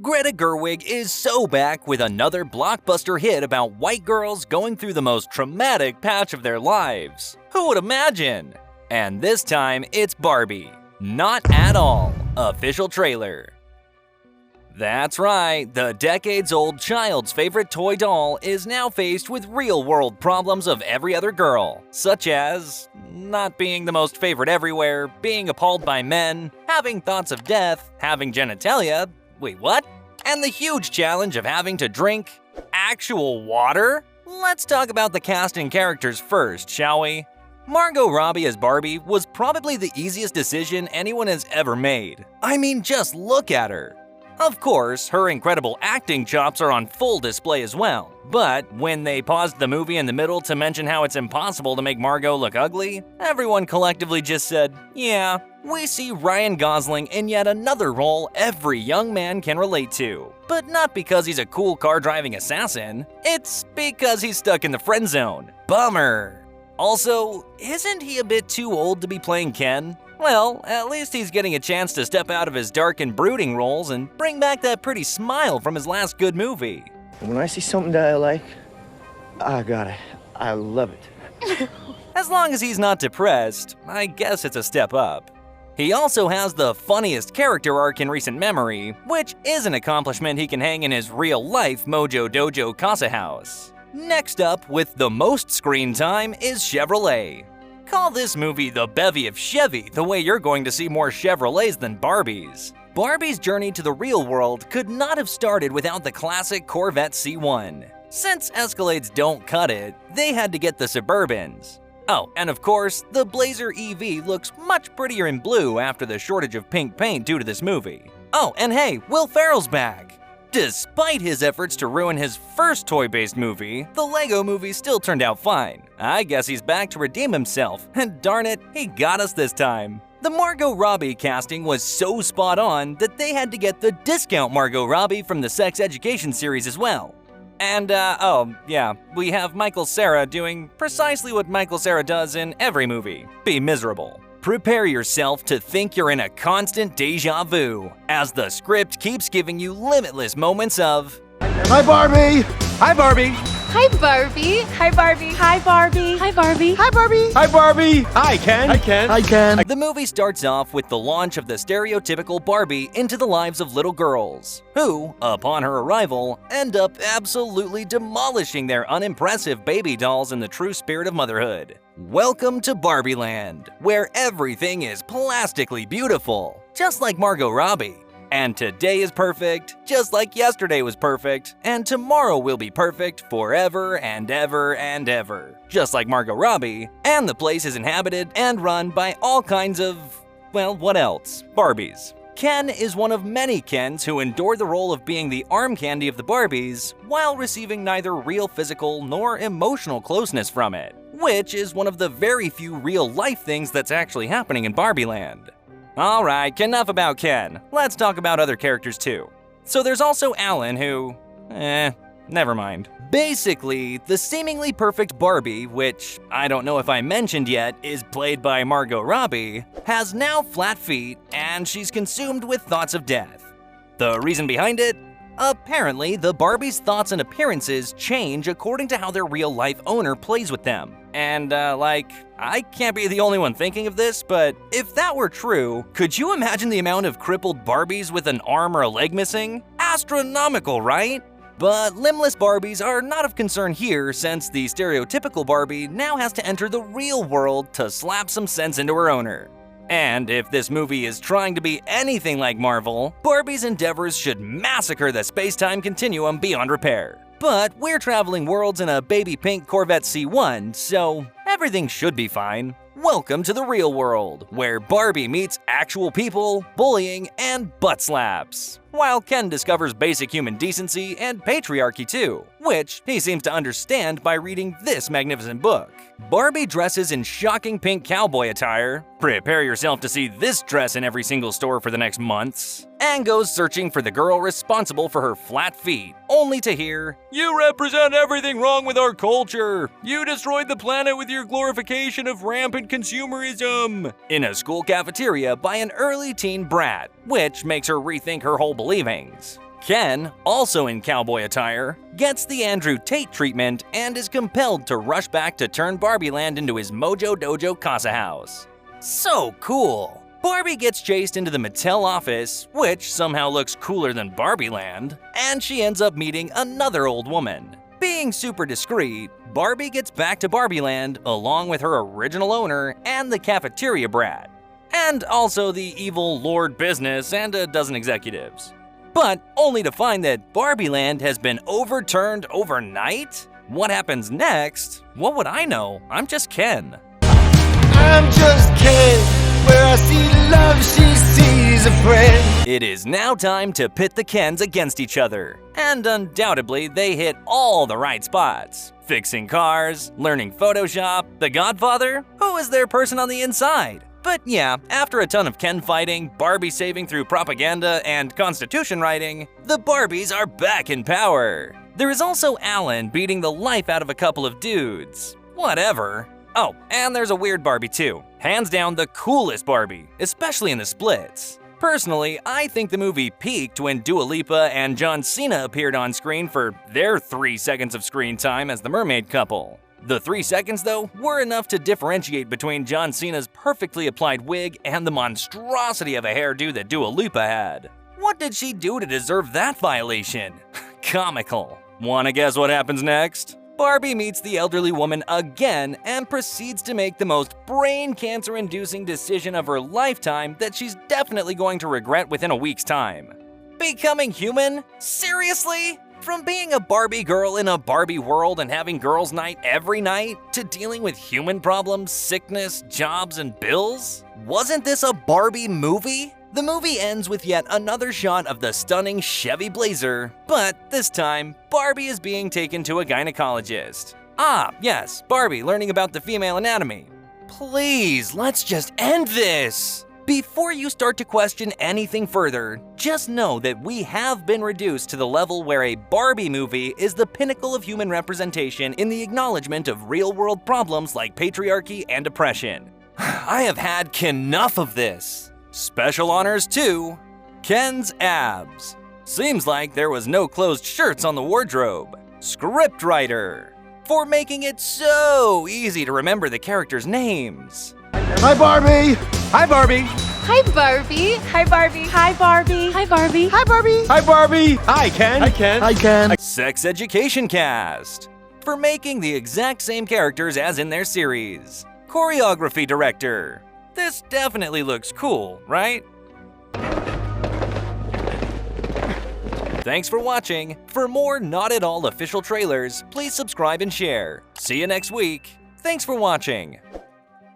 Greta Gerwig is so back with another blockbuster hit about white girls going through the most traumatic patch of their lives. Who would imagine? And this time, it's Barbie. Not at all. Official trailer. That's right, the decades-old child's favorite toy doll is now faced with real-world problems of every other girl, such as not being the most favorite everywhere, being appalled by men, having thoughts of death, having genitalia, wait, what? And the huge challenge of having to drink actual water? Let's talk about the cast and characters first, shall we? Margot Robbie as Barbie was probably the easiest decision anyone has ever made. I mean, just look at her. Of course, her incredible acting chops are on full display as well. But when they paused the movie in the middle to mention how it's impossible to make Margot look ugly, everyone collectively just said, yeah, we see Ryan Gosling in yet another role every young man can relate to. But not because he's a cool car-driving assassin, it's because he's stuck in the friend zone. Bummer. Also, isn't he a bit too old to be playing Ken? Well, at least he's getting a chance to step out of his dark and brooding roles and bring back that pretty smile from his last good movie. When I see something that I like, I love it. As long as he's not depressed, I guess it's a step up. He also has the funniest character arc in recent memory, which is an accomplishment he can hang in his real-life Mojo Dojo Casa house. Next up, with the most screen time, is Chevrolet. Call this movie the bevy of Chevy, the way you're going to see more Chevrolets than Barbies. Barbie's journey to the real world could not have started without the classic Corvette C1. Since Escalades don't cut it, they had to get the Suburbans. Oh, and of course, the Blazer EV looks much prettier in blue after the shortage of pink paint due to this movie. Oh, and hey, Will Ferrell's back! Despite his efforts to ruin his first toy-based movie, the Lego movie still turned out fine. I guess he's back to redeem himself, and darn it, he got us this time. The Margot Robbie casting was so spot on that they had to get the discount Margot Robbie from the Sex Education series as well. And, we have Michael Cera doing precisely what Michael Cera does in every movie: be miserable. Prepare yourself to think you're in a constant deja vu, as the script keeps giving you limitless moments of Hi, Barbie! Hi, Barbie! Hi, Barbie. Hi, Barbie. Hi, Barbie. Hi, Barbie. Hi, Barbie! Hi, Barbie! Hi, Ken! Hi, Ken! Hi, Ken! The movie starts off with the launch of the stereotypical Barbie into the lives of little girls, who, upon her arrival, end up absolutely demolishing their unimpressive baby dolls in the true spirit of motherhood. Welcome to Barbie Land, where everything is plastically beautiful, just like Margot Robbie. And today is perfect, just like yesterday was perfect, and tomorrow will be perfect forever and ever and ever, just like Margot Robbie, and the place is inhabited and run by all kinds of, well, what else? Barbies. Ken is one of many Kens who endure the role of being the arm candy of the Barbies while receiving neither real physical nor emotional closeness from it, which is one of the very few real-life things that's actually happening in Barbie Land. Alright, enough about Ken. Let's talk about other characters too. So there's also Alan who… never mind. Basically, the seemingly perfect Barbie, which I don't know if I mentioned yet is played by Margot Robbie, has now flat feet and she's consumed with thoughts of death. The reason behind it? Apparently, the Barbie's thoughts and appearances change according to how their real-life owner plays with them. And, I can't be the only one thinking of this, but if that were true, could you imagine the amount of crippled Barbies with an arm or a leg missing? Astronomical, right? But limbless Barbies are not of concern here, since the stereotypical Barbie now has to enter the real world to slap some sense into her owner. And if this movie is trying to be anything like Marvel, Barbie's endeavors should massacre the space-time continuum beyond repair. But we're traveling worlds in a baby pink Corvette C1, so everything should be fine. Welcome to the real world, where Barbie meets actual people, bullying, and butt slaps. While Ken discovers basic human decency and patriarchy too, which he seems to understand by reading this magnificent book. Barbie dresses in shocking pink cowboy attire, prepare yourself to see this dress in every single store for the next months, and goes searching for the girl responsible for her flat feet, only to hear, "You represent everything wrong with our culture! You destroyed the planet with your glorification of rampant consumerism!" in a school cafeteria by an early teen brat, which makes her rethink her whole believings. Ken, also in cowboy attire, gets the Andrew Tate treatment and is compelled to rush back to turn Barbie Land into his Mojo Dojo Casa house. So cool! Barbie gets chased into the Mattel office, which somehow looks cooler than Barbie Land, and she ends up meeting another old woman. Being super discreet, Barbie gets back to Barbie Land along with her original owner and the cafeteria brat, and also the evil Lord Business and a dozen executives. But only to find that Barbie Land has been overturned overnight? What happens next? What would I know? I'm just Ken. I'm just Ken. Where I see love, she sees a friend. It is now time to pit the Kens against each other. And undoubtedly, they hit all the right spots. Fixing cars, learning Photoshop, The Godfather? Who is their person on the inside? But yeah, after a ton of Ken fighting, Barbie saving through propaganda, and Constitution writing, the Barbies are back in power. There is also Alan beating the life out of a couple of dudes. Whatever. Oh, and there's a weird Barbie too. Hands down the coolest Barbie, especially in the splits. Personally, I think the movie peaked when Dua Lipa and John Cena appeared on screen for their 3 seconds of screen time as the mermaid couple. The 3 seconds, though, were enough to differentiate between John Cena's perfectly applied wig and the monstrosity of a hairdo that Dua Lipa had. What did she do to deserve that violation? Comical. Wanna guess what happens next? Barbie meets the elderly woman again and proceeds to make the most brain cancer-inducing decision of her lifetime that she's definitely going to regret within a week's time. Becoming human? Seriously? From being a Barbie girl in a Barbie world and having girls' night every night, to dealing with human problems, sickness, jobs, and bills? Wasn't this a Barbie movie? The movie ends with yet another shot of the stunning Chevy Blazer, but this time, Barbie is being taken to a gynecologist. Ah, yes, Barbie learning about the female anatomy. Please, let's just end this! Before you start to question anything further, just know that we have been reduced to the level where a Barbie movie is the pinnacle of human representation in the acknowledgement of real-world problems like patriarchy and oppression. I have had enough of this. Special honors to Ken's abs. Seems like there was no closed shirts on the wardrobe. Scriptwriter. For making it so easy to remember the characters' names. Hi, Barbie. Hi, Barbie. Hi, Barbie. Hi, Barbie. Hi, Barbie. Hi, Barbie. Hi, Barbie. Hi, Barbie. Hi, Ken. Hi, Ken. I can. Sex Education Cast. For making the exact same characters as in their series. Choreography Director. This definitely looks cool, right? Thanks for watching. For more Not At All official trailers, please subscribe and share. See you next week. Thanks for watching.